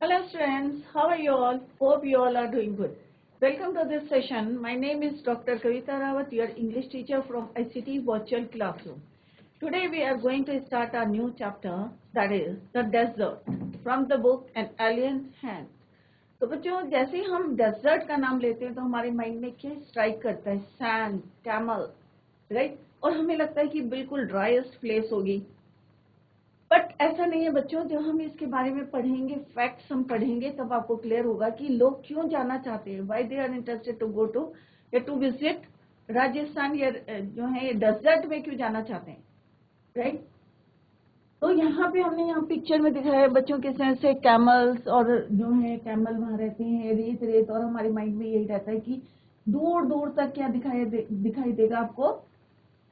Hello students, how are you all? Hope you all are doing good. Welcome to this session. My name is Dr. Kavita Rawat, your English teacher from ICT Virtual Classroom. Today we are going to start our new chapter, that is the desert, from the book An Alien's Hand. तो बच्चों जैसे ही हम desert का नाम लेते हैं तो हमारे माइंड में क्या स्ट्राइक करता है? Sand, camel, right? और हमें लगता है कि बिल्कुल ड्राइस्ट प्लेस होगी, बट ऐसा नहीं है बच्चों। जब हम इसके बारे में पढ़ेंगे, फैक्ट्स हम पढ़ेंगे, तब आपको क्लियर होगा कि लोग क्यों जाना चाहते हैं, why they are interested to go to या टू विजिट राजस्थान या जो है डेजर्ट में क्यों जाना चाहते हैं, राइट? तो यहाँ पे हमने यहाँ पिक्चर में दिखाया है बच्चों के साथ से कैमल्स, और जो है कैमल वहां रहते हैं, रेत रेत, और हमारे माइंड में यही रहता है कि दूर दूर तक क्या दिखाई देगा आपको?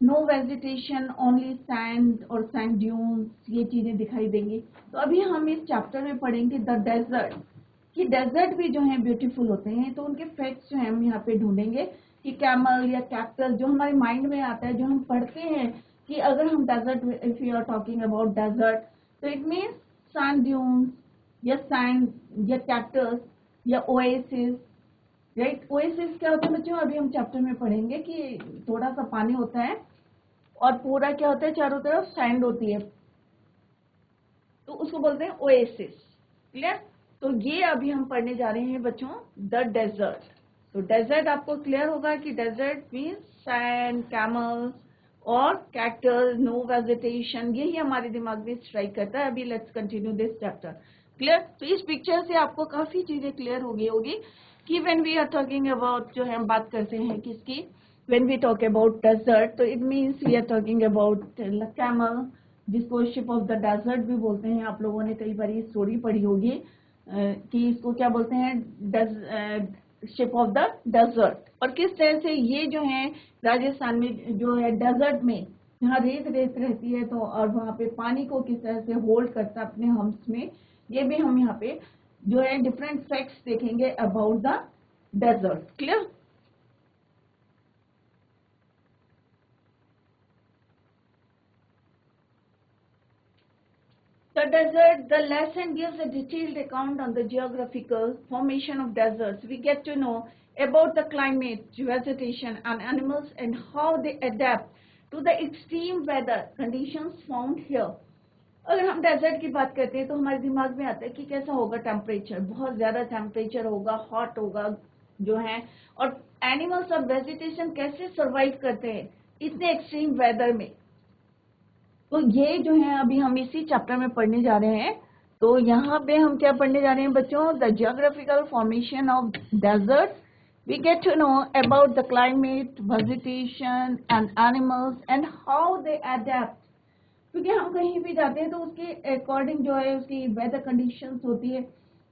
नो वेजिटेशन, ओनली सैंड और सैंड ड्यून्स, ये चीजें दिखाई देंगी। तो अभी हम इस चैप्टर में पढ़ेंगे द डेजर्ट, कि डेजर्ट भी जो है ब्यूटीफुल होते हैं। तो उनके फैक्ट्स जो है हम यहाँ पे ढूंढेंगे कि कैमल या कैक्टस, जो हमारे माइंड में आता है, जो हम पढ़ते हैं कि अगर हम desert, if you are talking about desert, तो इट मीन्स सैंड ड्यून्स या सैंड या कैक्टस या ओएसिस, राइट? ओएसिस क्या होता है बच्चों? अभी हम चैप्टर में पढ़ेंगे कि थोड़ा सा पानी होता है और पूरा क्या होता है, चारों तरफ सैंड होती है, तो उसको बोलते हैं ओएसिस। क्लियर? तो ये अभी हम पढ़ने जा रहे हैं बच्चों, द डेजर्ट। तो डेजर्ट आपको क्लियर होगा कि डेजर्ट मीन्स सैंड, कैमल्स और कैक्टस, नो वेजिटेशन, यही हमारे दिमाग में स्ट्राइक करता है। अभी let's continue this chapter. Clear? तो इस पिक्चर से आपको काफी चीजें क्लियर हो गई होगी कि when we are talking about, जो है हम बात करते हैं किसकी, when we talk about desert, तो it means we are talking about camel, जिसको शिप ऑफ द डेजर्ट भी बोलते हैं। आप लोगों ने कई बार स्टोरी पढ़ी होगी कि इसको क्या बोलते हैं, शिप ऑफ द डेजर्ट। और किस तरह से ये जो है राजस्थान में जो है डेजर्ट में, जहाँ रेत रेत रहती है, तो और वहाँ पे पानी को किस तरह से होल्ड करता है अपने हम्स में, ये भी हम यहाँ पे जो है डिफरेंट फैक्ट्स देखेंगे about the desert. Clear? The desert, the lesson gives a detailed account on the geographical formation of deserts. We get to know about the climate, vegetation, and animals and how they adapt to the extreme weather conditions found here. अगर हम desert की बात करते हैं तो हमारे दिमाग में आता है कि कैसा होगा टेम्परेचर, बहुत ज्यादा टेम्परेचर होगा, हॉट होगा जो है, और एनिमल्स और वेजिटेशन कैसे सरवाइव करते हैं इतने एक्सट्रीम वेदर में। तो ये जो है अभी हम इसी चैप्टर में पढ़ने जा रहे हैं। तो यहाँ पे हम क्या पढ़ने जा रहे हैं बच्चों? The geographical formation of desert. We get to know about the climate, vegetation and animals and how they adapt. क्योंकि हम कहीं भी जाते हैं तो उसके अकॉर्डिंग जो है उसकी वेदर कंडीशंस होती है,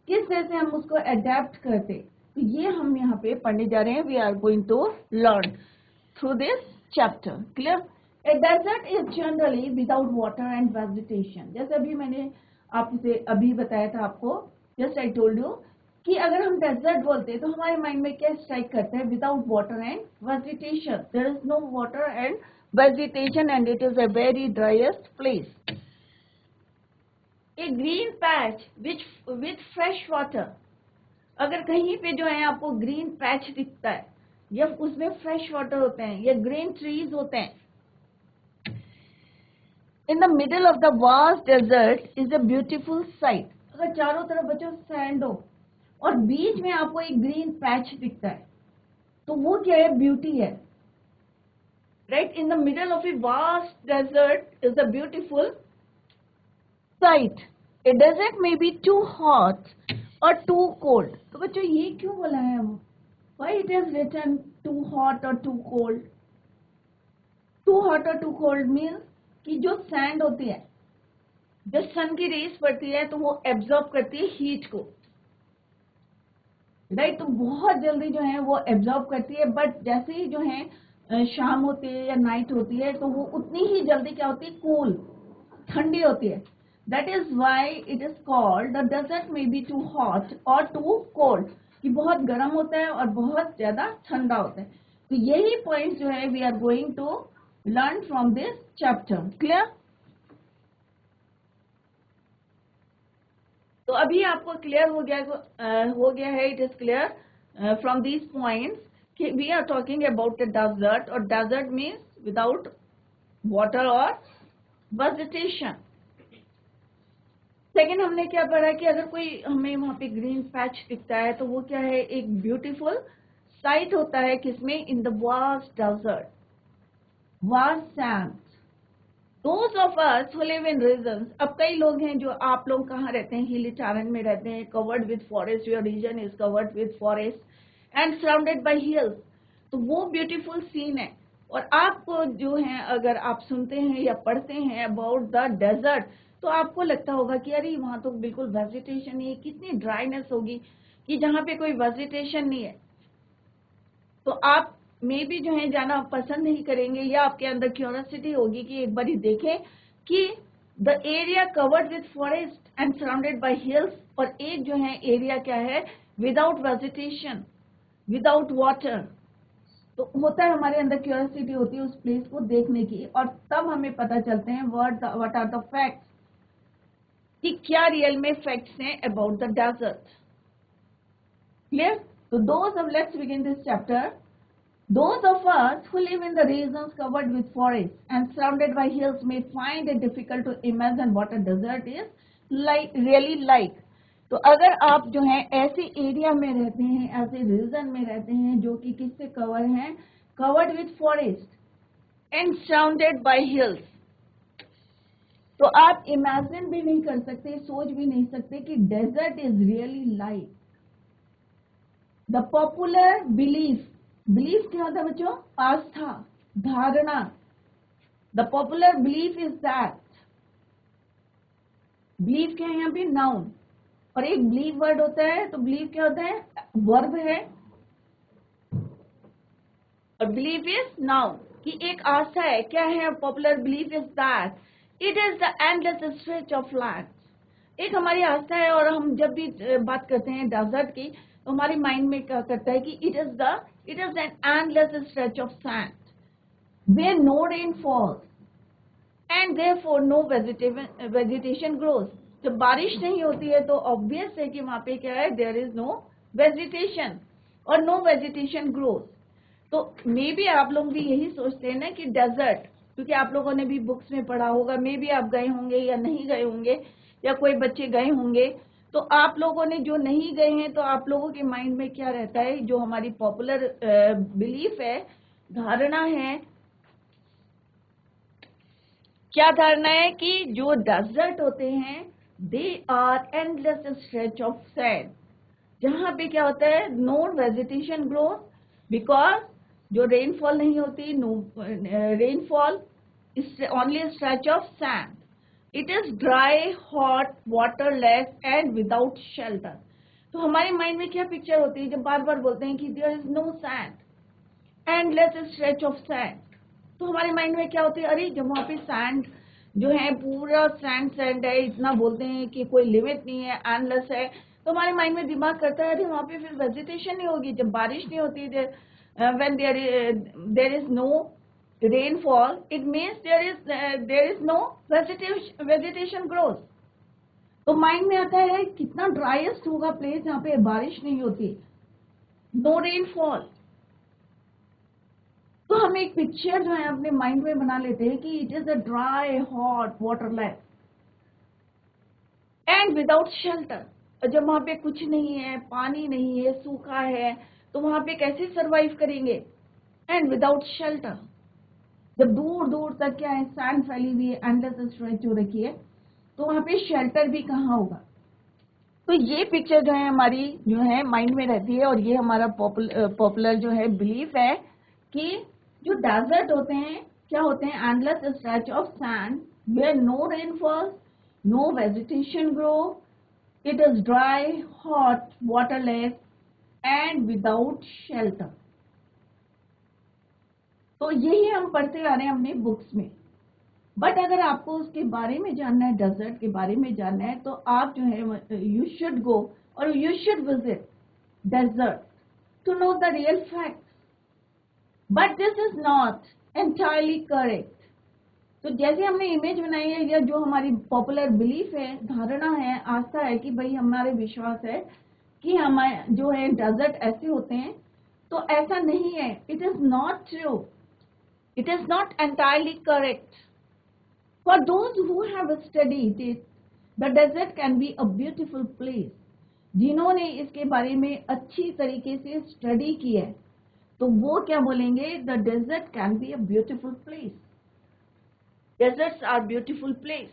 किस तरह से हम उसको अडेप्ट करते, तो ये हम यहाँ पे पढ़ने जा रहे हैं। We are going to learn through this chapter. Clear? A desert is generally without water and vegetation. जैसे अभी मैंने आपसे अभी बताया था आपको, just I told you, कि अगर हम डेजर्ट बोलते हैं तो हमारे माइंड में क्या स्ट्राइक करता है? Without water and vegetation. There is no water and vegetation and it is a very driest place. A green patch with fresh water. अगर कहीं पे जो है आपको ग्रीन पैच दिखता है या उसमें फ्रेश वाटर होते हैं या ग्रीन ट्रीज होते हैं, in the middle of the vast desert is a beautiful sight. अगर चारों तरफ बच्चों सैंड हो और बीच में आपको एक ग्रीन पैच दिखता है, तो वो क्या है? ब्यूटी है, right? In the middle of a vast desert is a beautiful sight. A desert may be too hot or too cold. तो बच्चों ये क्यों बोला है? Why it is written too hot or too cold? Too hot or too cold means कि जो sand होती है, जब सन की रेस पड़ती है तो वो एब्जॉर्ब करती है हीट को, राइट? तो बहुत जल्दी जो है वो एब्जॉर्ब करती है, बट जैसे ही जो है शाम होती है या नाइट होती है तो वो उतनी ही जल्दी क्या होती है? कूल, ठंडी होती है। That is why it is called the desert may be too hot और टू कोल्ड, कि बहुत गर्म होता है और बहुत ज्यादा ठंडा होता है। तो यही पॉइंट जो है we are going to learn from this chapter. Clear? तो अभी आपको क्लियर हो गया है, it is clear from these points कि we are talking about the desert, और डेजर्ट मीन्स विदाउट वाटर और वेजिटेशन। सेकेंड हमने क्या पढ़ा कि अगर कोई हमें वहां पे ग्रीन पैच दिखता है तो वो क्या है, एक ब्यूटीफुल साइट होता है, किसमें, in the vast desert, vast sand. Those of us who live in regions, अब कई लोग हैं जो, आप लोग कहाँ रहते हैं, हिली टारन में रहते हैं, covered with forest, your region is covered with forest and surrounded by hills, तो वो ब्यूटीफुल सीन है। और आपको जो है, अगर आप सुनते हैं या पढ़ते हैं अबाउट द डेजर्ट, तो आपको लगता होगा कि अरे वहां तो बिल्कुल वेजिटेशन नहीं है, कितनी ड्राइनेस होगी कि जहाँ पे कोई वेजिटेशन नहीं है। तो आप मे भी जो है जाना पसंद नहीं करेंगे, या आपके अंदर क्यूरियोसिटी होगी कि एक बार देखें कि the area covered with forest and surrounded by hills, और एक जो है एरिया क्या है, विदाउट वेजिटेशन, विदाउट वाटर। तो होता है हमारे अंदर क्यूरियोसिटी होती है उस प्लेस को देखने की, और तब हमें पता चलते हैं व्हाट आर द फैक्ट्स, कि क्या रियल में फैक्ट्स हैं अबाउट द डेजर्ट। क्लियर? तो let's begin this chapter. Those of us who live in the regions covered with forests and surrounded by hills may find it difficult to imagine what a desert is really like. तो अगर आप जो है ऐसे area में रहते हैं, ऐसे रीजन में रहते हैं जो कि किससे कवर हैं, covered with forest and surrounded by hills, तो आप इमेजिन भी नहीं कर सकते, सोच भी नहीं सकते कि desert is really like. The popular belief क्या होता है बच्चों, आस्था, धारणा। The popular belief is that, belief क्या है यहाँ पे, नाउन, और एक बिलीफ वर्ड होता है, तो बिलीफ क्या होता है, वर्ब है, और बिलीफ इज नाउन, कि एक आस्था है। क्या है popular belief is that it is the endless stretch of land. एक हमारी आस्था है, और हम जब भी बात करते हैं डेजर्ट की, तो हमारे माइंड में क्या करता है कि it is an endless stretch of sand where no rain falls and therefore no vegetation grows. जब बारिश नहीं होती है तो ऑब्वियस है कि वहां पे क्या है, देयर इज नो वेजिटेशन और नो वेजिटेशन ग्रोज। तो मे बी आप लोग भी यही सोचते हैं ना कि डेजर्ट, क्योंकि आप लोगों ने भी बुक्स में पढ़ा होगा, मे बी आप गए होंगे या नहीं गए होंगे, या कोई बच्चे गए होंगे। तो आप लोगों ने जो नहीं गए हैं, तो आप लोगों के माइंड में क्या रहता है, जो हमारी पॉपुलर बिलीफ है, धारणा है, क्या धारणा है कि जो डेजर्ट होते हैं they are endless stretch of sand, जहां पे क्या होता है, नो वेजिटेशन ग्रोथ, बिकॉज जो रेनफॉल नहीं होती, no rainfall, only stretch of sand, it is dry, hot, waterless and without shelter. तो हमारे माइंड में क्या पिक्चर होती है, जब बार बार बोलते हैं कि there is no sand, endless stretch of sand, तो हमारे माइंड में क्या होती है, अरे जब वहां पे सैंड जो है पूरा सैंड है, इतना बोलते हैं कि कोई लिमिट नहीं है, एंडलेस है, तो हमारे माइंड में दिमाग करता है अरे वहां पे फिर वेजिटेशन नहीं होगी, जब बारिश नहीं होती, when there is no rainfall, it means there is no vegetation growth। तो माइंड में आता है कितना ड्राइएस्ट होगा प्लेस जहाँ पे बारिश नहीं होती, नो रेनफॉल। तो हम एक पिक्चर जो है अपने माइंड में बना लेते हैं कि it is a dry, hot, waterless and without shelter. जब वहां पे कुछ नहीं है, पानी नहीं है, सूखा है, तो वहां पे कैसे सरवाइव करेंगे, एंड विदाउट शेल्टर। जब दूर दूर तक क्या है, सैंड फैली हुई है, एंडलेस स्ट्रेच हो रखी है, तो वहां पे शेल्टर भी कहाँ होगा। तो ये पिक्चर जो है हमारी जो है माइंड में रहती है, और ये हमारा पॉपुलर जो है बिलीफ है कि जो डेजर्ट होते हैं क्या होते हैं, endless stretch of sand where no rainfall, no vegetation grow, it is dry, hot, waterless and without shelter. तो यही हम पढ़ते आ रहे हैं अपने बुक्स में। बट अगर आपको उसके बारे में जानना है, डेजर्ट के बारे में जानना है, तो आप जो है यू शुड गो और you should visit desert to know the real fact. But this is not entirely correct. तो जैसे हमने इमेज बनाई है या जो हमारी पॉपुलर बिलीफ है, धारणा है, आस्था है कि भाई हमारे विश्वास है कि हमारे जो है डेजर्ट ऐसे होते हैं, तो ऐसा नहीं है. It is not true. It is not entirely correct. For those who have studied it, the desert can be a beautiful place. जिन्होंने इसके बारे में अच्छी तरीके से स्टडी की है, तो वो क्या बोलेंगे, the desert can be a beautiful place. Deserts are beautiful place.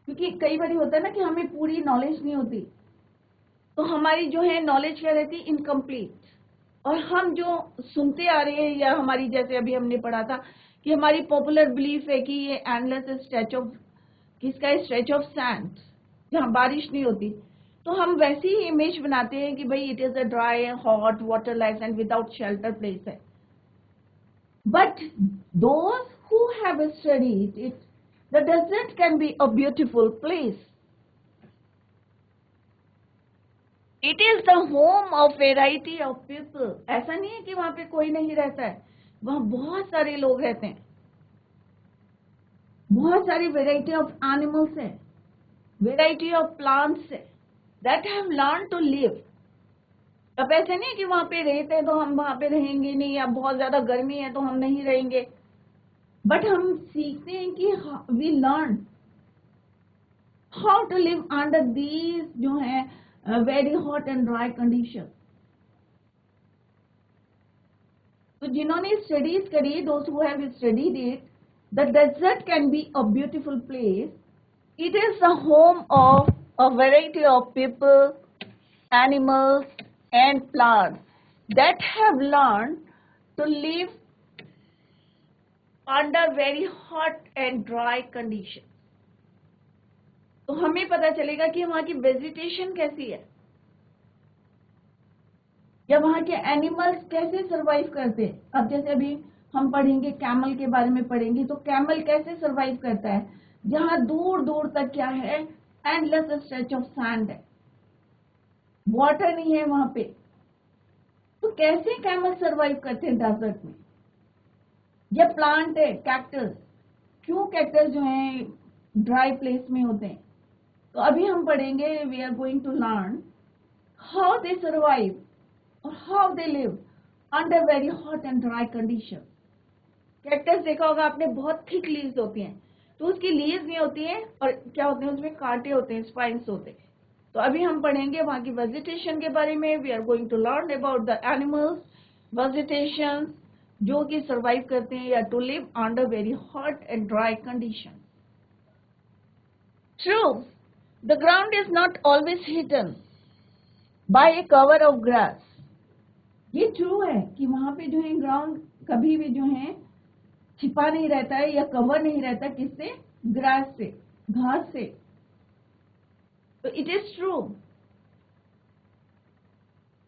क्योंकि कई बार होता है ना कि हमें पूरी नॉलेज नहीं होती, तो हमारी जो है नॉलेज क्या रहती है, इनकम्प्लीट. और हम जो सुनते आ रहे हैं, या हमारी जैसे अभी हमने पढ़ा था कि हमारी पॉपुलर बिलीफ है कि ये एंडलेस स्ट्रेच ऑफ, किसका स्ट्रेच ऑफ सैंड, जहाँ बारिश नहीं होती, तो हम वैसी ही इमेज बनाते हैं कि भाई it is a dry hot waterless and without shelter place है. But those who have studied it, the desert can be a beautiful place. It is the home of variety of people. ऐसा नहीं है कि वहां पे कोई नहीं रहता है, वहां बहुत सारे लोग रहते हैं, बहुत सारी वेराइटी ऑफ एनिमल्स है, वेराइटी ऑफ प्लांट्स है, that have learned to live. अब ऐसे नहीं कि वहां पे रहते हैं तो हम वहां पे रहेंगे नहीं, या बहुत ज्यादा गर्मी है तो हम नहीं रहेंगे. बट हम सीखते हैं कि we learn how to live under these जो है very hot and dry condition. तो जिन्होंने स्टडीज करी, those who have studied it, the desert can be a beautiful place. It is the home of a variety of people, animals and plants that have learn to live under very hot and dry conditions. तो हमें पता चलेगा कि वहां की vegetation कैसी है, या वहां के एनिमल्स कैसे सरवाइव करते हैं. अब जैसे अभी हम पढ़ेंगे कैमल के बारे में पढ़ेंगे, तो कैमल कैसे सरवाइव करता है, जहां दूर दूर तक क्या है, एंडलेस स्ट्रेच ऑफ सैंड है, वाटर नहीं है वहां पे. तो कैसे कैमल सरवाइव करते हैं डेजर्ट में. ये प्लांट है कैक्टस. क्यों कैक्टस जो है ड्राई प्लेस में होते हैं, तो अभी हम पढ़ेंगे. We are going to learn how they survive और how they live under very hot and dry condition. Cactus देखा होगा आपने, बहुत थिक लीव्स होती हैं, तो उसकी लीव्स नहीं होती हैं, और क्या होते हैं उसमें कांटे होते हैं, स्पाइन्स होते हैं. तो अभी हम पढ़ेंगे वहां की वेजिटेशन के बारे में. We are going to learn about the animals, vegetation जो कि सर्वाइव करते हैं, या to live under very hot and dry condition. True, the ground is not always hidden by a cover of grass. ये true है कि वहां पे जो है ग्राउंड कभी भी जो है छिपा नहीं रहता है, या कवर नहीं रहता. किससे, ग्रास से, घास से. तो it is true,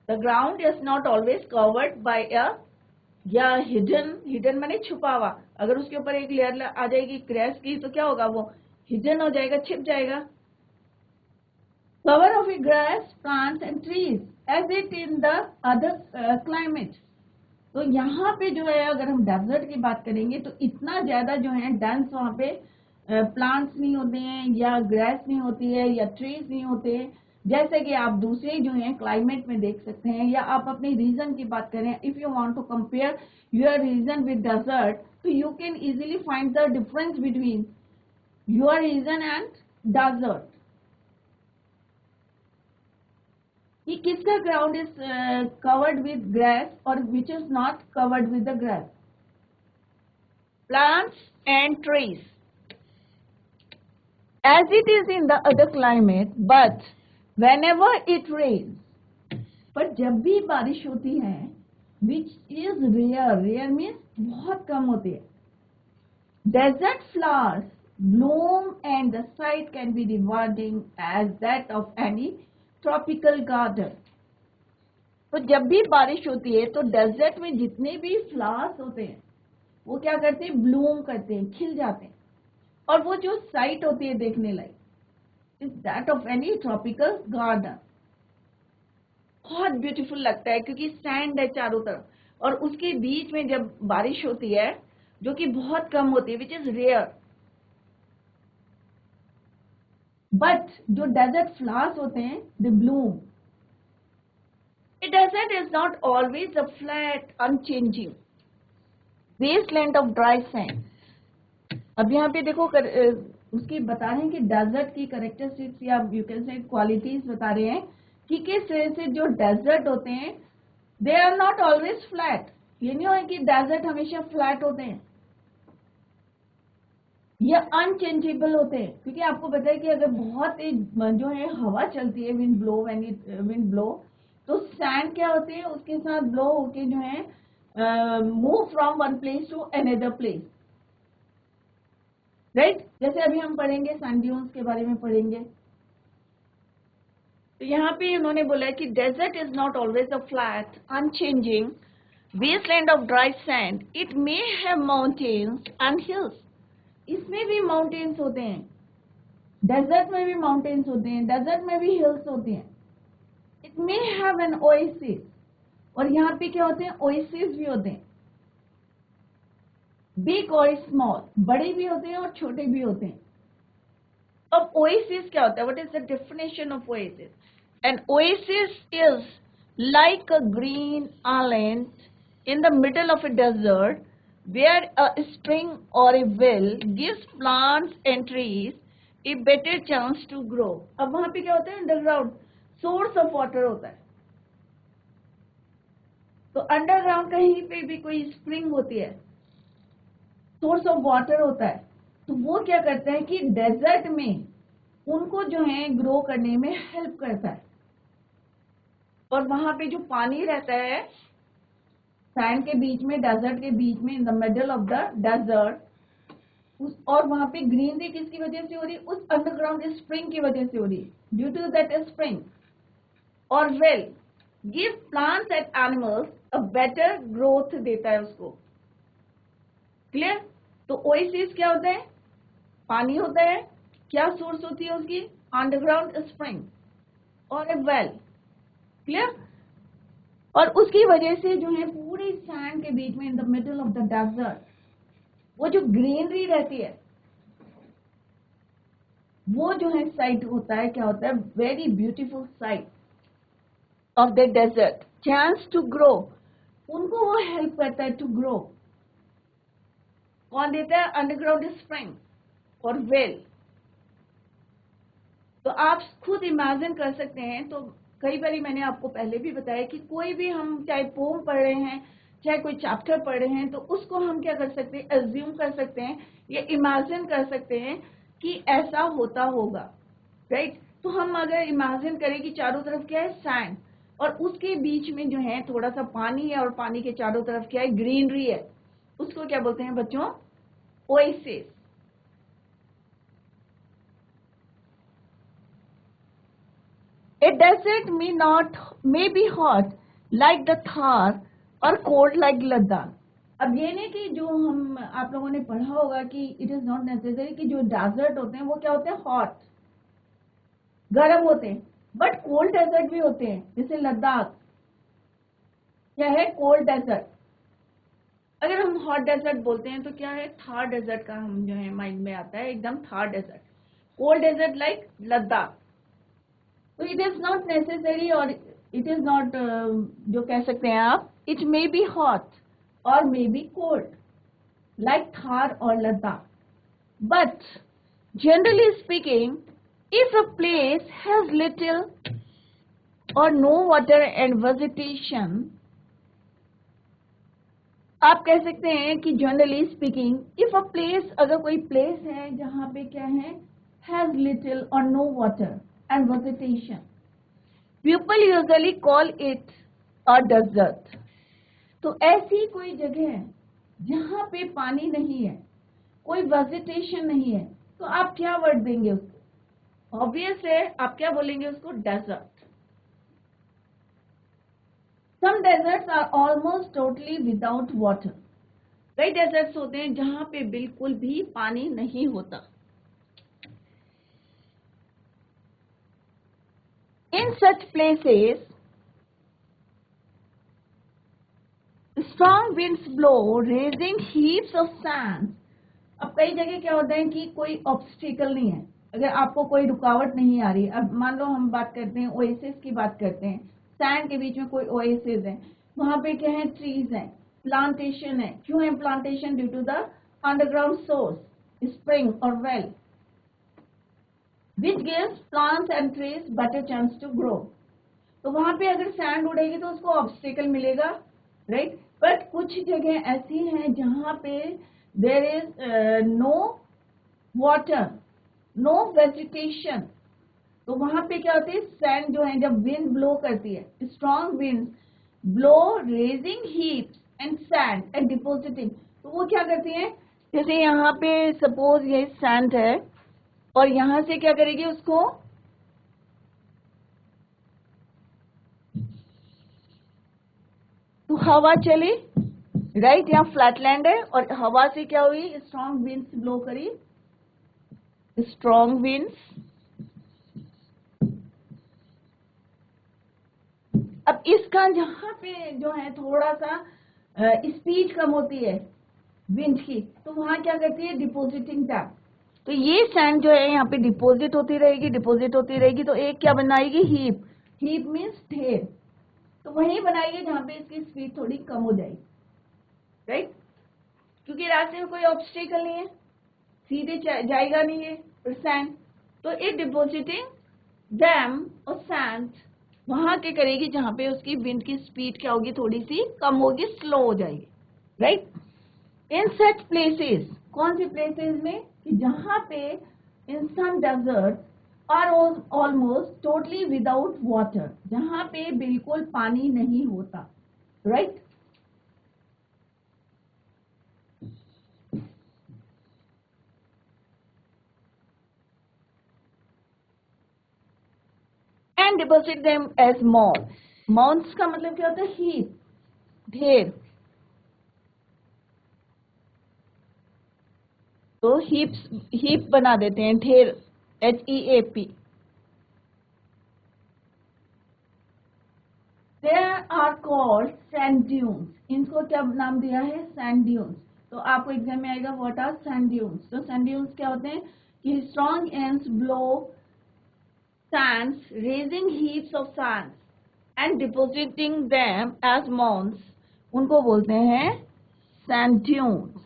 the ground is not always covered by a, या हिडन. हिडन माने छुपा हुआ. अगर उसके ऊपर एक लेयर आ जाएगी ग्रास की, तो क्या होगा, वो हिडन हो जाएगा, छिप जाएगा. Cover of a grass, plants and trees as it in the other climate. तो यहाँ पे जो है अगर हम डेजर्ट की बात करेंगे, तो इतना ज्यादा जो है डेंस वहां पे प्लांट्स नहीं होते हैं, या ग्रास नहीं होती है, या ट्रीज नहीं होते हैं, जैसे कि आप दूसरे जो है क्लाइमेट में देख सकते हैं. या आप अपने रीजन की बात करें, if you want to compare your region with desert, तो you can easily find the difference between your region and desert. कि किसका ground is covered with grass और which is not covered with the grass. Plants and trees as it is in the other climate, but whenever it rains, पर जब भी बारिश होती है, which is rare, rare means बहुत कम होती है, desert flowers bloom and the sight can be rewarding as that of any tropical garden. तो जब भी बारिश होती है, तो डेजर्ट में जितने भी फ्लावर्स होते हैं, वो क्या करते हैं, ब्लूम करते हैं, खिल जाते हैं. और वो जो साइट होती है देखने लायक, is that of any tropical garden. बहुत ब्यूटीफुल लगता है, क्योंकि सैंड है चारों तरफ, और उसके बीच में जब बारिश होती है, जो कि बहुत कम होती है, विच इज रेयर। बट जो डेजर्ट फ्लावर्स होते हैं दे Bloom. A desert is not always a flat, unchanging wasteland of dry sand. अब यहाँ पे देखो उसकी बता रहे हैं कि डेजर्ट की कैरेक्टरिस्टिक्स या यू कैन से क्वालिटीज बता रहे हैं कि किस तरह से जो डेजर्ट होते हैं they are not always flat. ये नहीं है कि डेजर्ट हमेशा फ्लैट होते हैं, ये अनचेंजेबल होते हैं। क्योंकि आपको पता है कि अगर बहुत तेज जो है हवा चलती है, विंड ब्लो, विंड ब्लो, तो सैंड क्या होते हैं उसके साथ ब्लो होके जो है move from one place to another place, right. जैसे अभी हम पढ़ेंगे सैंड ड्यून्स के बारे में पढ़ेंगे। तो यहाँ पे उन्होंने बोला है कि desert is not always a flat unchanging wasteland of dry sand, it may have mountains and hills. इसमें भी माउंटेन्स होते हैं, डेजर्ट में भी माउंटेन्स होते हैं, डेजर्ट में भी हिल्स होते हैं। It may have an oasis, और यहाँ पे क्या होते हैं ओएसिस भी होते हैं, बिग और स्मॉल, बड़े भी होते हैं और छोटे भी होते हैं। अब ओएसिस क्या होता है? What is the definition of oasis? An oasis is like a green island in the middle of a desert where a spring or a well gives plants and trees a better chance to grow. अब वहां पे क्या होता है? Underground source of water होता है। तो underground कहीं पे भी कोई स्प्रिंग होती है, सोर्स ऑफ वाटर होता है, तो वो क्या करता है कि डेजर्ट में उनको जो है ग्रो करने में हेल्प करता है। और वहां पे जो पानी रहता है सैंड के बीच में, डेजर्ट के बीच में, in the middle of the desert, और वहां पे ग्रीनरी किसकी वजह से हो रही है? उस अंडरग्राउंड स्प्रिंग की वजह से हो रही है, ड्यू टू दैट स्प्रिंग और well give plants and animals a better growth देता है उसको। क्लियर? तो ओएसिस क्या होता है? पानी होता है। क्या सोर्स होती है उसकी? अंडरग्राउंड स्प्रिंग और ए वेल। क्लियर? और उसकी वजह से जो है पूरी सैंड के बीच में, in the middle of the desert, वो जो ग्रीनरी रहती है, वो जो है साइट होता है, क्या होता है? Very beautiful sight of the desert, chance to grow. उनको वो हेल्प करता है टू ग्रो। कौन देता है? अंडरग्राउंड स्प्रिंग और वेल। तो आप खुद इमेजिन कर सकते हैं। तो कई बार मैंने आपको पहले भी बताया कि कोई भी हम चाहे पोम पढ़ रहे हैं, चाहे कोई चैप्टर पढ़ रहे हैं, तो उसको हम क्या कर सकते हैं? एज्यूम कर सकते हैं या इमेजिन कर सकते हैं कि ऐसा होता होगा, राइट। तो हम अगर इमेजिन करें कि चारों तरफ क्या है? सैंड, और उसके बीच में जो है थोड़ा सा पानी है, और पानी के चारों तरफ क्या है? ग्रीनरी है। उसको क्या बोलते हैं बच्चों? Oasis. A desert may be hot like the Thar or cold like Ladakh. अब ये नहीं कि जो हम आप लोगों ने पढ़ा होगा कि इट इज नॉट नेसेसरी कि जो डेजर्ट होते हैं वो क्या होते हैं? हॉट, गर्म होते हैं। बट कोल्ड डेजर्ट भी होते हैं, जैसे लद्दाख क्या है? Cold desert. अगर हम हॉट डेजर्ट बोलते हैं तो क्या है? थार डेजर्ट का हम जो है माइंड में आता है, एकदम Thar desert. Cold desert like Ladakh. तो इट इज नॉट नेसेसरी, और इट इज नॉट जो कह सकते हैं आप, इट मे बी हॉट और may be cold like Thar और Ladakh. But generally speaking, if a place has little or no water and vegetation, आप कह सकते हैं कि generally speaking, if a place, अगर कोई प्लेस है जहां पे क्या है? Has little or no water and vegetation, people usually call it a desert. तो ऐसी कोई जगह है जहां पे पानी नहीं है, कोई वेजिटेशन नहीं है, तो आप क्या वर्ड देंगे उसको? ऑब्वियस है, आप क्या बोलेंगे उसको? Desert. Some deserts are almost totally without water. कई डेजर्ट्स होते हैं जहां पे बिल्कुल भी पानी नहीं होता। In such places, strong winds blow raising heaps of sand. अब कई जगह क्या होता है कि कोई ऑब्स्टिकल नहीं है, अगर आपको कोई रुकावट नहीं आ रही, अब मान लो हम बात करते हैं ओएसिस की बात करते हैं, सैंड के बीच में कोई ओएसिस है, वहां पे क्या है, ट्रीज है, प्लांटेशन है. क्यों है plantation? Due to the underground source, spring और well, which gives plants and trees better chance to grow. तो वहां पे अगर सैंड उड़ेगी तो उसको ऑब्स्टिकल मिलेगा, राइट. बट कुछ जगह ऐसी हैं जहां पे there is no water, no vegetation, तो वहां पे क्या होती है, सैंड जो है जब विंड ब्लो करती है, strong wind blow raising heaps and sand and depositing, तो वो क्या करती है, जैसे यहाँ पे सपोज ये सैंड है और यहां से क्या करेगी, उसको तो हवा चली, राइट. यहाँ फ्लैटलैंड है और हवा से क्या हुई, स्ट्रॉन्ग विंड्स ब्लो करी, स्ट्रॉन्ग विंड्स. अब इसका जहां पे जो है थोड़ा सा स्पीड कम होती है विंड की, तो वहां क्या करती है, डिपोजिटिंग टैप. तो ये सैंड जो है यहाँ पे डिपोजिट होती रहेगी, डिपोजिट होती रहेगी, तो एक क्या बनाएगी, हीप. हीप मीन्स ढेर, तो वही बनाएगी जहां पे इसकी स्पीड थोड़ी कम हो जाएगी, राइट. क्योंकि रास्ते में कोई ऑब्स्टिकल नहीं है, सीधे जाएगा नहीं है सैंड, तो इट डिपोजिटिंग डैम और सैंड वहां के करेगी जहां पे उसकी विंड की स्पीड क्या होगी, थोड़ी सी कम होगी, स्लो हो जाएगी, राइट. इन सच प्लेसेस, कौन सी प्लेसेस में, कि जहां पे in some desert are almost totally without water, जहां पे बिल्कुल पानी नहीं होता, right. And deposit them as मॉल. मॉन्स का मतलब क्या होता है, हीप, ढेर. तो हीप बना देते हैं, ढेर, HEAP. They are called sand dunes. इनको क्या नाम दिया है, सैंड ड्यून्स. तो आपको एग्जाम में आएगा व्हाट आर सैंड ड्यून्स. तो सैंड ड्यून्स क्या होते हैं कि strong ends blow sands raising heaps of sands and depositing them as mounds, उनको बोलते हैं sand dunes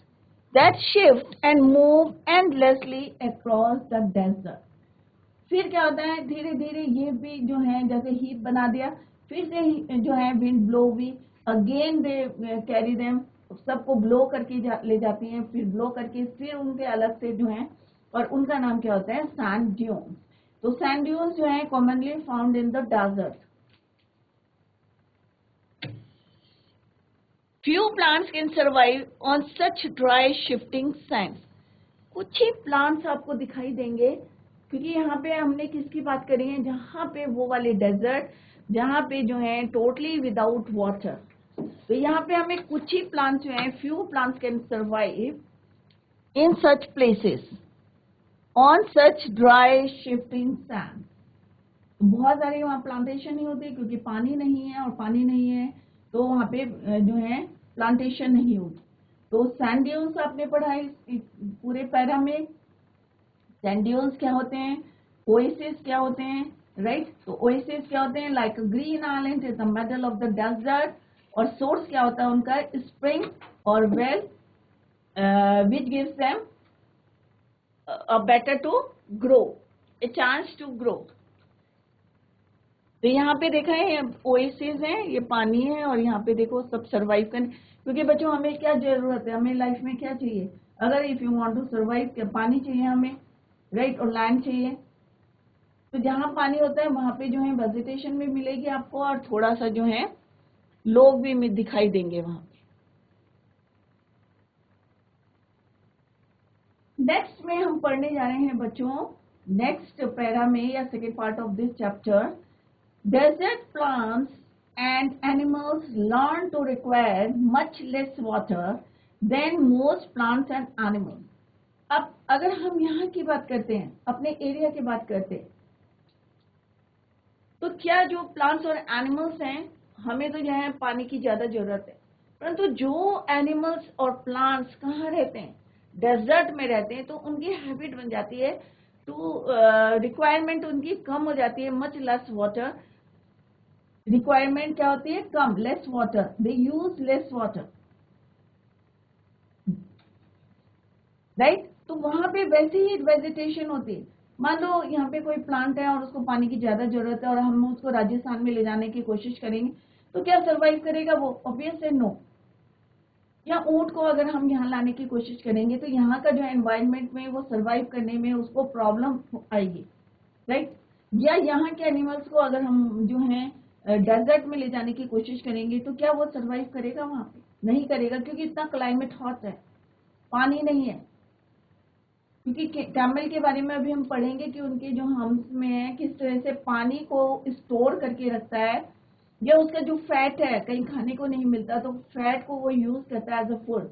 that shift and move endlessly across the desert. फिर क्या होता है, धीरे धीरे ये भी जो है जैसे हीप बना दिया, फिर से जो है विंड ब्लो भी, अगेन दे कैरी देम, सबको ब्लो करके ले जाती हैं, फिर ब्लो करके फिर उनके अलग से जो है, और उनका नाम क्या होता है, सैंड ड्यून्स. तो सैंड ड्यून्स जो है commonly found in the desert. Few plants can survive on such dry shifting sands. कुछ ही प्लांट्स आपको दिखाई देंगे, क्योंकि यहाँ पे हमने किसकी बात करी है, जहाँ पे वो वाले डेजर्ट जहाँ पे जो है टोटली विदाउट वाटर, तो यहाँ पे हमें कुछ ही प्लांट्स जो हैं, few plants can survive in such places on such dry shifting sand. बहुत सारे वहाँ प्लांटेशन नहीं होती, क्योंकि पानी नहीं है, और पानी नहीं है तो वहाँ पे जो है प्लांटेशन नहीं होगी. तो सैंड ड्यून्स आपने पढ़ा है पूरे पैरा में. सैंड ड्यून्स क्या होते हैं, ओएसिस क्या होते हैं, राइट. तो ओएसिस क्या होते हैं, like green island in the middle of the desert, और सोर्स क्या होता है उनका, स्प्रिंग और well, which gives them a better to grow, a chance to grow. तो यहाँ पे देखा है ओएसिस है, ये पानी है, और यहाँ पे देखो सब सरवाइव करने, क्योंकि बच्चों हमें क्या जरूरत है, हमें लाइफ में क्या चाहिए, अगर if you want to survive, क्या पानी चाहिए हमें, राइट, और लैंड चाहिए. तो जहाँ पानी होता है वहां पे जो है वेजिटेशन भी मिलेगी आपको, और थोड़ा सा जो है लोग भी दिखाई देंगे वहां पे. नेक्स्ट में हम पढ़ने जा रहे हैं बच्चों, नेक्स्ट पैरा में या second part of this chapter, desert plants and animals learn to require much less water than most plants and animals. अब अगर हम यहाँ की बात करते हैं, अपने एरिया की बात करते हैं, तो क्या जो प्लांट्स और एनिमल्स हैं, हमें तो जो है पानी की ज्यादा जरूरत है, परंतु जो एनिमल्स और प्लांट्स कहाँ रहते हैं, डेजर्ट में रहते हैं, तो उनकी हैबिट बन जाती है टू रिक्वायरमेंट उनकी कम हो जाती है, मच लेस वाटर रिक्वायरमेंट क्या होती है, कम, लेस वाटर, दे यूज लेस वाटर, राइट। तो वहां पे वैसे ही वेजिटेशन होती है। मान लो यहाँ पे कोई प्लांट है और उसको पानी की ज्यादा जरूरत है और हम उसको राजस्थान में ले जाने की कोशिश करेंगे, तो क्या सरवाइव करेगा वो? ऑब्वियस है नो। या ऊंट को अगर हम यहाँ लाने की कोशिश करेंगे तो यहाँ का जो एनवायरनमेंट में वो सरवाइव करने में उसको प्रॉब्लम आएगी, राइट। या यहाँ के एनिमल्स को अगर हम जो है डेजर्ट में ले जाने की कोशिश करेंगे तो क्या वो सरवाइव करेगा? वहां पे नहीं करेगा, क्योंकि इतना क्लाइमेट हॉट है, पानी नहीं है। क्योंकि कैमल के बारे में अभी हम पढ़ेंगे कि उनके जो हम्स में है किस तरह से पानी को स्टोर करके रखता है, या उसका जो फैट है कहीं खाने को नहीं मिलता तो फैट को वो यूज करता है एज अ फूड।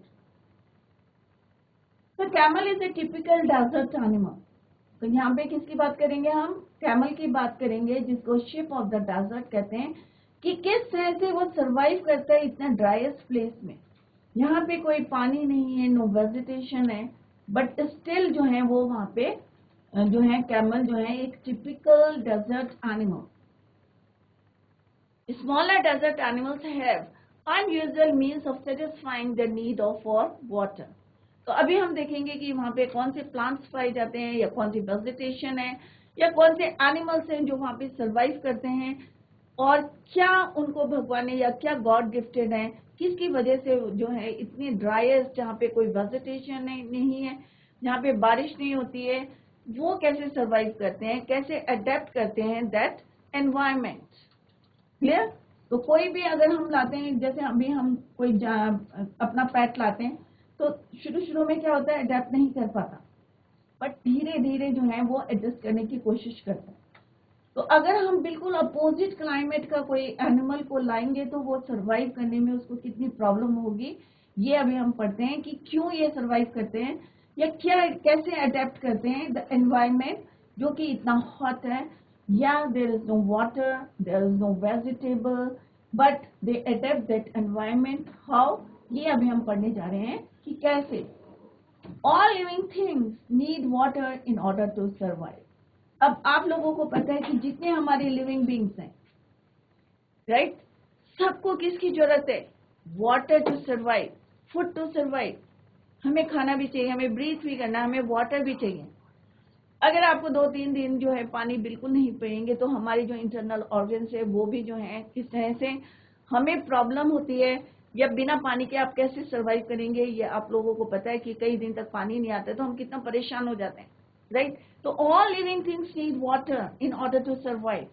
तो camel is a typical desert animal. तो यहाँ पे किसकी बात करेंगे हम? कैमल की बात करेंगे, जिसको शिप ऑफ द डेजर्ट कहते हैं, कि किस तरह से वो सरवाइव करता है इतना ड्राइएस्ट प्लेस में। यहाँ पे कोई पानी नहीं है, नो वेजिटेशन है, बट स्टिल जो है वो वहां पे जो है कैमल जो है एक typical desert animal. Smaller desert animals have unusual means of satisfying the need of for water. तो अभी हम देखेंगे कि वहाँ पे कौन से प्लांट्स पाए जाते हैं, या कौन सी वेजिटेशन है, या कौन से एनिमल्स हैं जो वहाँ पे सरवाइव करते हैं, और क्या उनको भगवान ने या क्या गॉड गिफ्टेड है, किसकी वजह से जो है इतनी ड्राइएस्ट जहाँ पे कोई वेजिटेशन नहीं है, जहाँ पे बारिश नहीं होती है, वो कैसे सरवाइव करते हैं, कैसे अडेप्ट करते हैं दैट एनवायरमेंट। क्लियर? तो कोई भी अगर हम लाते हैं, जैसे अभी हम कोई अपना पेट लाते हैं, तो शुरू शुरू में क्या होता है, अडेप्ट नहीं कर पाता, बट धीरे धीरे जो है वो एडजस्ट करने की कोशिश करता है। तो अगर हम बिल्कुल अपोजिट क्लाइमेट का कोई एनिमल को लाएंगे तो वो सरवाइव करने में उसको कितनी प्रॉब्लम होगी, ये अभी हम पढ़ते हैं कि क्यों ये सरवाइव करते हैं, या क्या कैसे अडेप्ट करते हैं द एनवायरमेंट जो कि इतना हॉट है, या there is no water, there is no vegetable, but they adapt that environment. How? ये अभी हम पढ़ने जा रहे हैं कि कैसे। All living things need water in order to survive. अब आप लोगों को पता है कि जितने हमारे लिविंग बींग्स हैं, राइट, सबको किसकी जरूरत है? Water to survive, food to survive. हमें खाना भी चाहिए, हमें ब्रीथ भी करना, हमें वाटर भी चाहिए। अगर आपको 2-3 दिन जो है पानी बिल्कुल नहीं पिएंगे तो हमारी जो इंटरनल ऑर्गन्स है वो भी जो है किस तरह से हमें प्रॉब्लम होती है, या बिना पानी के आप कैसे सरवाइव करेंगे, ये आप लोगों को पता है कि कई दिन तक पानी नहीं आता है तो हम कितना परेशान हो जाते हैं, राइट। तो all living things need water in order to survive.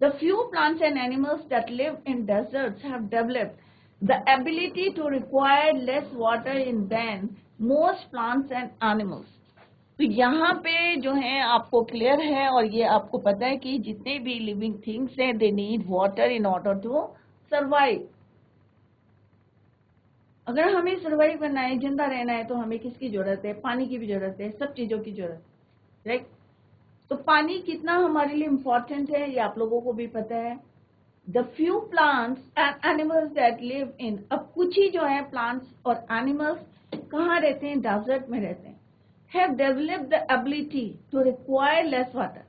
The few plants and animals that live in deserts have developed the ability to require less water in than most plants and animals. तो यहाँ पे जो है आपको clear है, और ये आपको पता है कि जितने भी लिविंग थिंग्स हैं they need water in order to survive. अगर हमें सर्वाइव करना है, जिंदा रहना है, तो हमें किसकी जरूरत है? पानी की भी जरूरत है, सब चीजों की जरूरत है, राइट। तो पानी कितना हमारे लिए इम्पोर्टेंट है ये आप लोगों को भी पता है। The few plants and animals that live in, अब कुछ ही जो है प्लांट्स और एनिमल्स कहाँ रहते हैं? डेजर्ट में रहते हैं। Have developed the ability to require less water,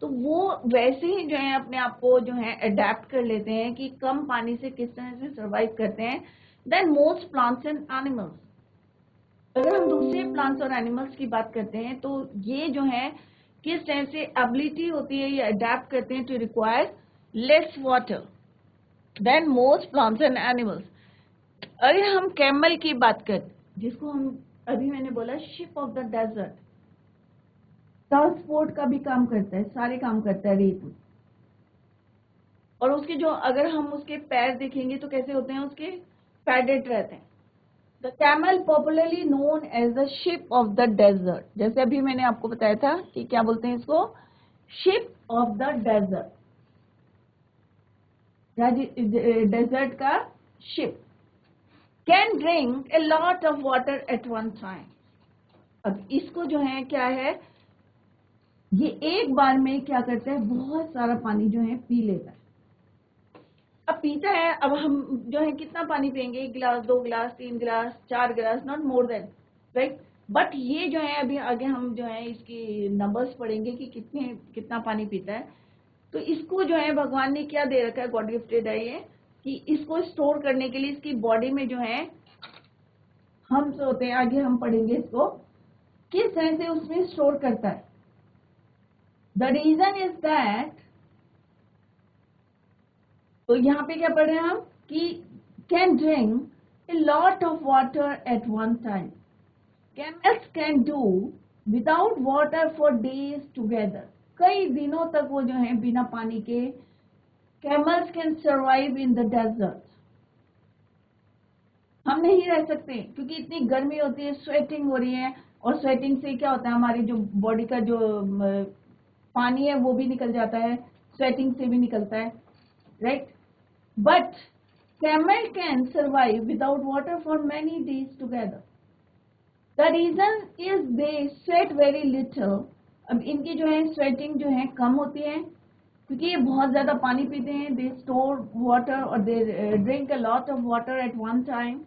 तो वो वैसे ही जो है अपने आप को जो है अडेप्ट कर लेते हैं कि कम पानी से किस तरह से सर्वाइव करते हैं than most plants and animals. अगर हम दूसरे प्लांट्स और एनिमल्स की बात करते हैं तो ये जो है किस तरह से एबिलिटी होती है, ये अडेप्ट करते हैं to require less water than most plants and animals. अगर हम कैमल की बात करें, जिसको हम अभी मैंने बोला ship of the desert, transport का भी काम करता है, सारे काम करता है रेत में। और उसके जो अगर हम उसके पैर देखेंगे तो कैसे होते हैं? उसके पैडेड रहते हैं। The camel popularly known as the ship of the desert, जैसे अभी मैंने आपको बताया था कि क्या बोलते हैं इसको? Ship of the desert, desert का ship. Can drink a lot of water at one time. अब इसको जो है क्या है, ये एक बार में क्या करता है? बहुत सारा पानी जो है पी लेता है। अब पीता है, अब हम जो है कितना पानी पियेंगे, 1 गिलास, 2 गिलास, 3 गिलास, 4 गिलास, not more than, right. But ये जो है अभी आगे हम जो है इसकी नंबर्स पढ़ेंगे कि कितना पानी पीता है। तो इसको जो है भगवान ने क्या दे रखा है, गॉड गिफ्टेड है ये, कि इसको स्टोर करने के लिए इसकी बॉडी में जो है हम सोते हैं, आगे हम पढ़ेंगे इसको किस तरह से उसमें स्टोर करता है। द रीजन इज दैट, तो यहाँ पे क्या पढ़ रहे हैं हम कि can drink a lot of water at one time. Camels can do without water for days together. कई दिनों तक वो जो है बिना पानी के, camels can survive in the desert. हम नहीं रह सकते क्योंकि इतनी गर्मी होती है, स्वेटिंग हो रही है, और स्वेटिंग से क्या होता है, हमारी जो बॉडी का जो पानी है वो भी निकल जाता है, स्वेटिंग से भी निकलता है, right. But camel can survive without water for many days together. The reason is they sweat very little. अब इनकी जो है स्वेटिंग जो है कम होती है क्योंकि ये बहुत ज्यादा पानी पीते हैं। दे स्टोर वाटर और they drink a lot of water at one time,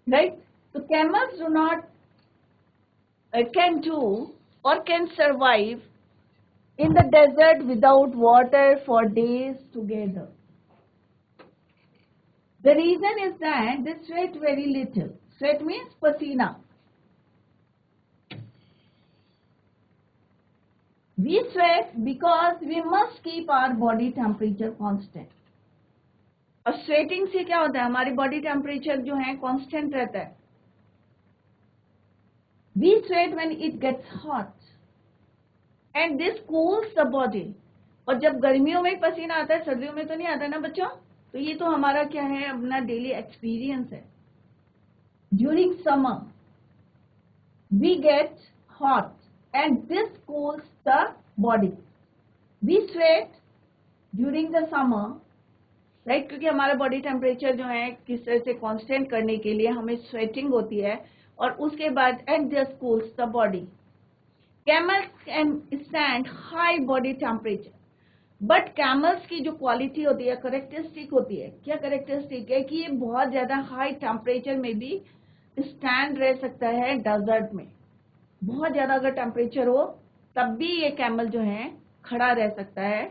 right. तो camels do not can do or can survive in the desert without water for days together. The reason is that they sweat very little. Sweat means pasina. We sweat because we must keep our body temperature constant. और sweating से क्या होता है, हमारी body temperature जो है constant रहता है। We sweat when it gets hot and this cools the body. और जब गर्मियों में पसीना आता है, सर्दियों में तो नहीं आता ना बच्चों। तो ये तो हमारा क्या है, अपना डेली एक्सपीरियंस है। During summer we get hot and this cools the body. We sweat during the summer, right, क्योंकि हमारा बॉडी टेम्परेचर जो है किस तरह से कांस्टेंट करने के लिए हमें स्वेटिंग होती है, और उसके बाद and this cools the body. Camels can stand high body temperature, but camels की जो क्वालिटी होती है, करेक्टरिस्टिक होती है, क्या करेक्टरिस्टिक है कि ये बहुत ज्यादा हाई टेम्परेचर में भी स्टैंड रह सकता है। डेजर्ट में बहुत ज्यादा अगर टेम्परेचर हो तब भी ये कैमल जो है खड़ा रह सकता है,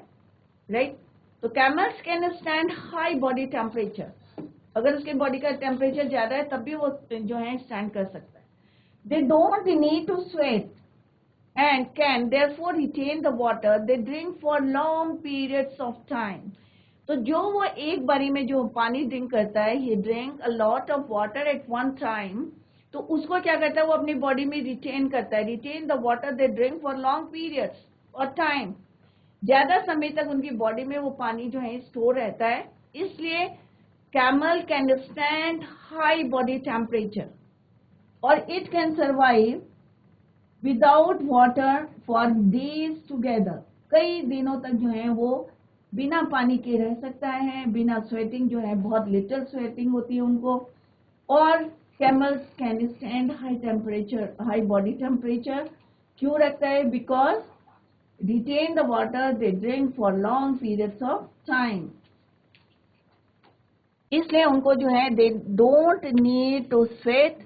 राइट। तो camels can stand high body temperature, अगर उसके बॉडी का टेम्परेचर ज्यादा है तब भी वो जो है स्टैंड कर सकता है। They don't need to sweat and can therefore retain the water. They drink for long periods of time. तो जो वो एक बारी में जो पानी ड्रिंक करता है, he drink a lot of water at one time, तो उसको क्या करता है, वो अपनी बॉडी में रिटेन करता है। Retain the water they drink for long periods और टाइम, ज्यादा समय तक उनकी बॉडी में वो पानी जो है स्टोर रहता है। इसलिए camel can stand high body temperature or it can survive without water for days together. कई दिनों तक जो है वो बिना पानी के रह सकता है, बिना स्वेटिंग जो है, बहुत लिटिल स्वेटिंग होती है उनको। और camels can stand high temperature, high body temperature क्यों रखता है, because retain the water they drink for long periods of time. इसलिए उनको जो है they don't need to sweat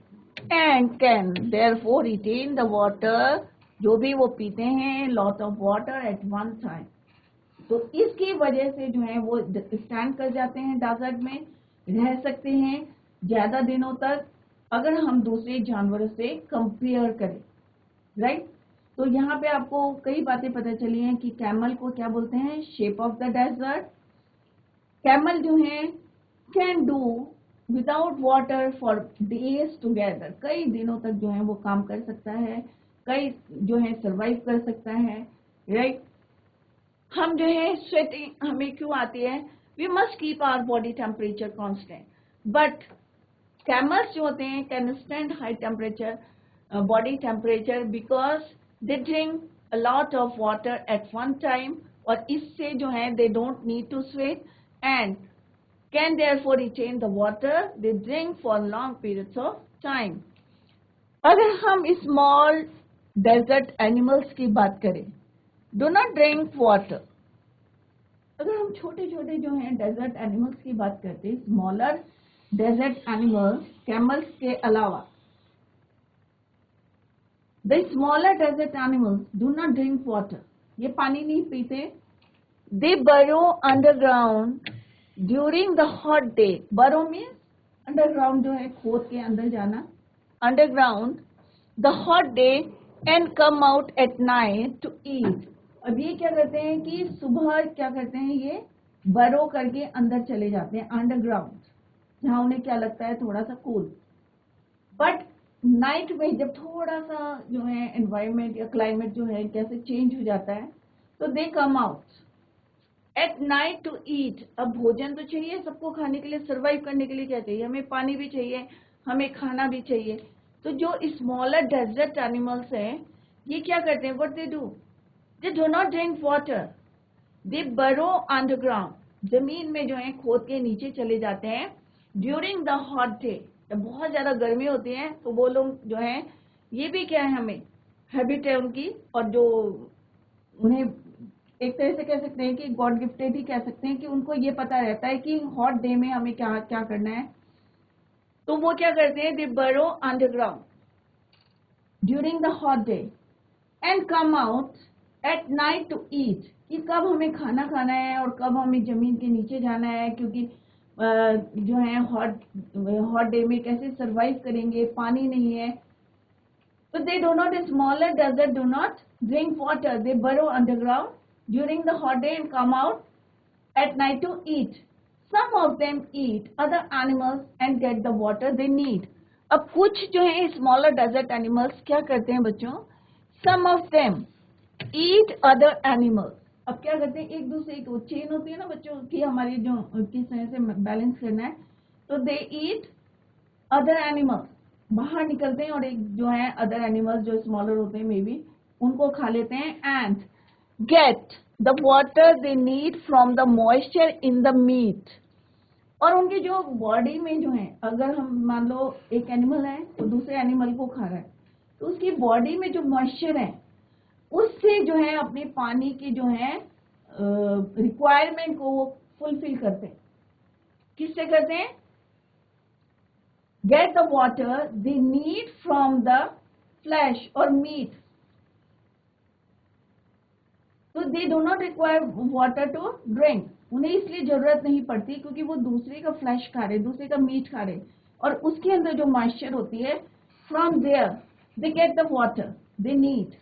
and can therefore retain the water, जो भी वो पीते हैं, lot of water at one time. तो इसकी वजह से जो है वो स्टैंड कर जाते हैं, डेजर्ट में रह सकते हैं ज्यादा दिनों तक, अगर हम दूसरे जानवरों से कंपेयर करें, राइट। तो यहाँ पे आपको कई बातें पता चली हैं कि कैमल को क्या बोलते हैं, ship of the desert. Camel जो है can do without water for days together, कई दिनों तक जो है वो काम कर सकता है, कई जो है सरवाइव कर सकता है, राइट। हम जो है स्वेटिंग हमें क्यों आती है, we must keep our body temperature constant, but camels जो होते हैं can stand high temperature body temperature because they drink a lot of water at one time, और इससे जो है they don't need to sweat and can therefore retain the water they drink for long periods of time. अगर हम small desert animals की बात करें, do not drink water अगर हम छोटे छोटे जो हैं डेजर्ट एनिमल्स की बात करते हैं, स्मॉलर डेजर्ट एनिमल्स कैमल्स के अलावा, the smaller desert animals do not drink water, ये पानी नहीं पीते। They burrow underground during the hot day, burrow means underground जो है खोद के अंदर जाना, underground the hot day and come out at night to eat. अब ये क्या करते हैं कि सुबह क्या करते हैं, ये बरो करके अंदर चले जाते हैं अंडरग्राउंड, जहां उन्हें क्या लगता है थोड़ा सा कूल। बट नाइट में जब थोड़ा सा जो है एनवायरमेंट या क्लाइमेट जो है कैसे चेंज हो जाता है, तो they come out at night to eat. अब भोजन तो चाहिए सबको खाने के लिए, सर्वाइव करने के लिए क्या चाहिए, हमें पानी भी चाहिए, हमें खाना भी चाहिए। तो जो स्मॉलर डेजर्ट एनिमल्स हैं, ये क्या करते हैं, what they do, they do not drink water, they burrow underground, जमीन में जो है खोद के नीचे चले जाते हैं। ड्यूरिंग द हॉट डे, जब बहुत ज्यादा गर्मी होती है तो वो लोग जो है, ये भी क्या है हमें हैबिट है उनकी, और जो उन्हें एक तरह से कह सकते हैं कि गॉड गिफ्टेड ही कह सकते हैं कि उनको ये पता रहता है कि हॉट डे में हमें क्या क्या करना है। तो वो क्या करते हैं, they burrow underground during the hot day and come out at night to eat, कि कब हमें खाना खाना है और कब हमें जमीन के नीचे जाना है, क्योंकि जो है हॉट डे में कैसे सरवाइव करेंगे, पानी नहीं है। तो they do not, smaller desert do not drink water, they burrow underground during the hot day and come out at night to eat. Some of them eat other animals and get the water they need. अब कुछ जो है smaller desert animals क्या करते हैं बच्चों, some of them eat other animals. अब क्या करते हैं, एक दूसरे की चेन होती है ना बच्चों की, हमारी जो किस तरह से बैलेंस करना है, तो दे ईट अदर एनिमल्स, बाहर निकलते हैं और एक जो है अदर एनिमल्स जो स्मॉलर होते हैं मे बी, उनको खा लेते हैं, and get the water they need from the moisture in the meat. और उनकी जो बॉडी में जो है, अगर हम मान लो एक एनिमल है तो दूसरे एनिमल को खा रहा है, तो उसकी बॉडी में जो मॉइस्चर है उससे जो है अपने पानी की जो है रिक्वायरमेंट को वो फुलफिल करते हैं। किससे करते हैं, get the water they need from the flesh और मीट, तो they do not require water to drink, उन्हें इसलिए जरूरत नहीं पड़ती क्योंकि वो दूसरे का फ्लैश खा रहे, दूसरे का मीट खा रहे, और उसके अंदर जो मॉइस्चर होती है, from there they get the water they need,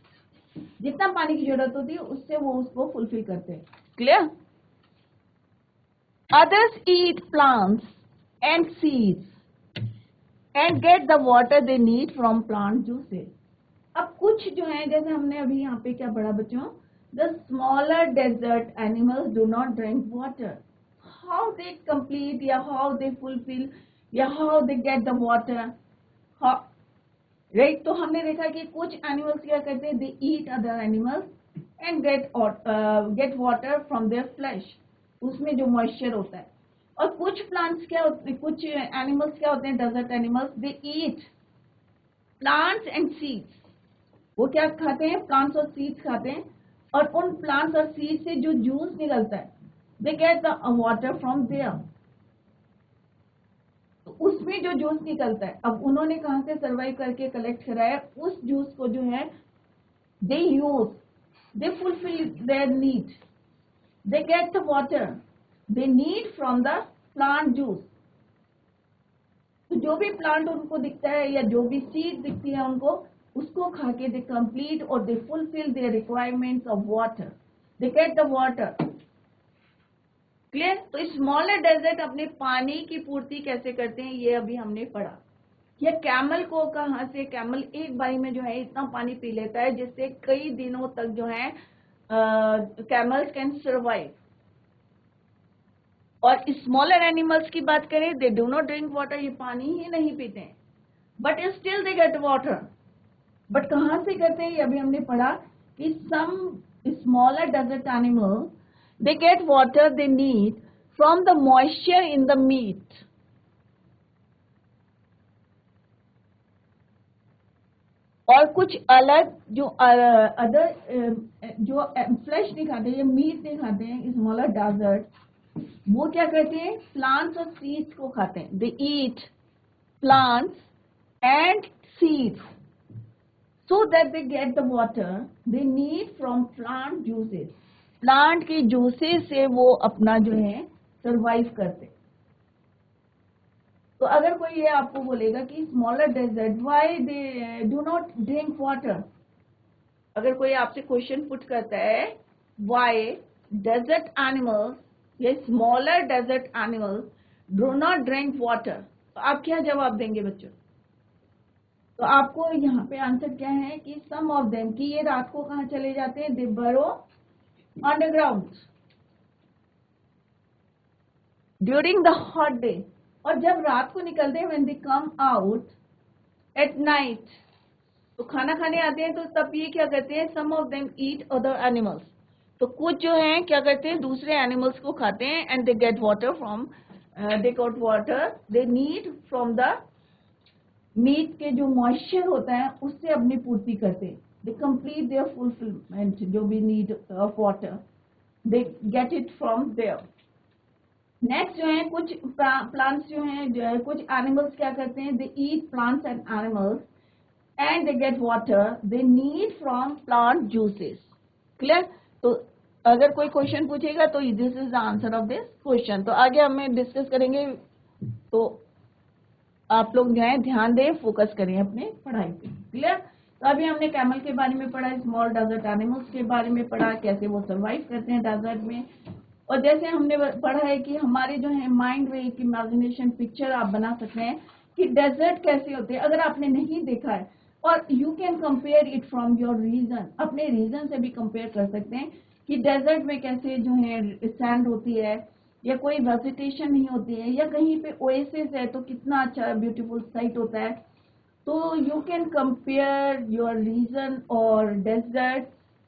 जितना पानी की जरूरत होती है उससे वो उसको फुलफिल करते हैं। Clear? Others eat plants and seeds and gate the water they need from plant juices. अब कुछ जो है, जैसे हमने अभी यहाँ पे क्या पढ़ा बच्चों, the smaller desert animals do not drink water. How they complete, या how they fulfill, या how they get the water, how, right? तो हमने देखा कि कुछ animals क्या करते हैं, they eat other animals and get water from their flesh, उसमें जो moisture होता है। और कुछ plants क्या होते हैं, कुछ animals क्या होते हैं, desert animals, they eat plants and seeds. वो क्या खाते हैं, plants और seeds खाते हैं, और उन प्लांट्स और सीड से जो जूस निकलता है, they get the water from there, तो उसमें जो जूस निकलता है, अब उन्होंने कहां से सर्वाइव करके कलेक्ट कराया, उस जूस को जो है they use, they fulfil their need, they get the water they need from the plant juice. तो जो भी प्लांट उनको दिखता है या जो भी सीड दिखती है उनको, उसको खा के दे कंप्लीट और दे fulfil there requirements of water, they get the water. Clear? तो स्मॉलर डेजर्ट अपने पानी की पूर्ति कैसे करते हैं ये अभी हमने पढ़ा। या कैमल को कहां से, कैमल एक बारी में जो है इतना पानी पी लेता है जिससे कई दिनों तक जो है कैमल्स कैन सर्वाइव। और स्मॉलर एनिमल्स की बात करें, they do not drink water, ये पानी ही नहीं पीते हैं, but still they get water. But कहां से करते हैं, ये अभी हमने पढ़ा कि some smaller desert animal they get water they need from the moisture in the meat. और कुछ अलग जो अदर जो फ्लैश नहीं खाते या मीट नहीं खाते हैं, स्मॉलर डेजर्ट, वो क्या करते हैं, प्लांट्स और सीड्स को खाते हैं. They eat plants and seeds so that they get the water they need from plant juices. Plant के जूसेस से वो अपना जो है सरवाइव करते. तो अगर कोई ये आपको बोलेगा कि smaller desert why they do not drink water, अगर कोई आपसे क्वेश्चन पुट करता है व्हाई डेजर्ट एनिमल्स या smaller desert animals do not drink water, तो आप क्या जवाब देंगे बच्चों? तो आपको यहाँ पे आंसर क्या है कि सम ऑफ देम, कि ये रात को कहाँ चले जाते हैं, they burrow underground during the hot day, और जब रात को निकलते हैं when they come out at night, तो खाना खाने आते हैं, तो तब ये क्या करते हैं, some of them eat other animals, तो कुछ जो है क्या करते हैं दूसरे एनिमल्स को खाते हैं, and they get water from they got water they need from the meat के जो मॉइस्चर होता है उससे अपनी पूर्ति करते हैं. दे कंप्लीट देयर फुलफिलमेंट, जो भी need of water they get it from there. Next जो है कुछ प्लांट्स जो है कुछ एनिमल्स क्या करते हैं, they eat plants and animals and they get water they need from plant juices. Clear? तो अगर कोई क्वेश्चन पूछेगा तो this is the answer of this question. तो आगे हमें डिस्कस करेंगे, तो आप लोग जो है ध्यान दें, फोकस करें अपने पढ़ाई पे. क्लियर? तो अभी हमने कैमल के बारे में पढ़ा, स्मॉल डेजर्ट एनिमल्स के बारे में पढ़ा, कैसे वो सरवाइव करते हैं डेजर्ट में, और जैसे हमने पढ़ा है कि हमारे जो है माइंड में एक इमेजिनेशन पिक्चर आप बना सकते हैं कि डेजर्ट कैसे होते हैं. अगर आपने नहीं देखा है, और you can compare it from your region, अपने रीजन से भी कंपेयर कर सकते हैं कि डेजर्ट में कैसे जो है सैंड होती है, या कोई वेजिटेशन नहीं होती है, या कहीं पे ओएसिस है तो कितना अच्छा ब्यूटीफुल साइट होता है. तो you can compare your region और डेजर्ट,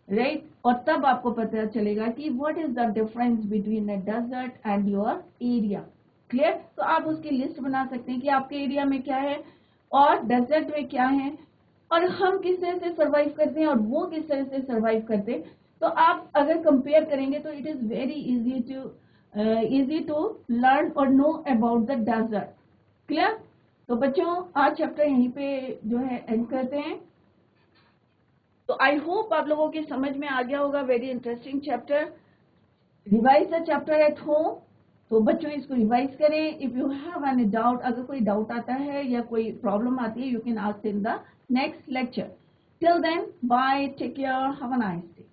राइट? और तब आपको पता चलेगा कि what is the difference between a desert and your area. Clear? तो आप उसकी लिस्ट बना सकते हैं कि आपके एरिया में क्या है और डेजर्ट में क्या है, और हम किस तरह से सर्वाइव करते हैं और वो किस तरह से सर्वाइव करते हैं. तो आप अगर कंपेयर करेंगे तो it is very easy to learn और know about the desert. Clear? तो बच्चों आज चैप्टर यहीं पे जो है एंड करते हैं. तो आई होप आप लोगों की समझ में आ गया होगा. Very interesting chapter. Revise the chapter at home. तो बच्चों इसको रिवाइज करें. If you have any doubt, अगर कोई डाउट आता है या कोई प्रॉब्लम आती है, you can ask in the next lecture. Till then bye, take care, have a nice day.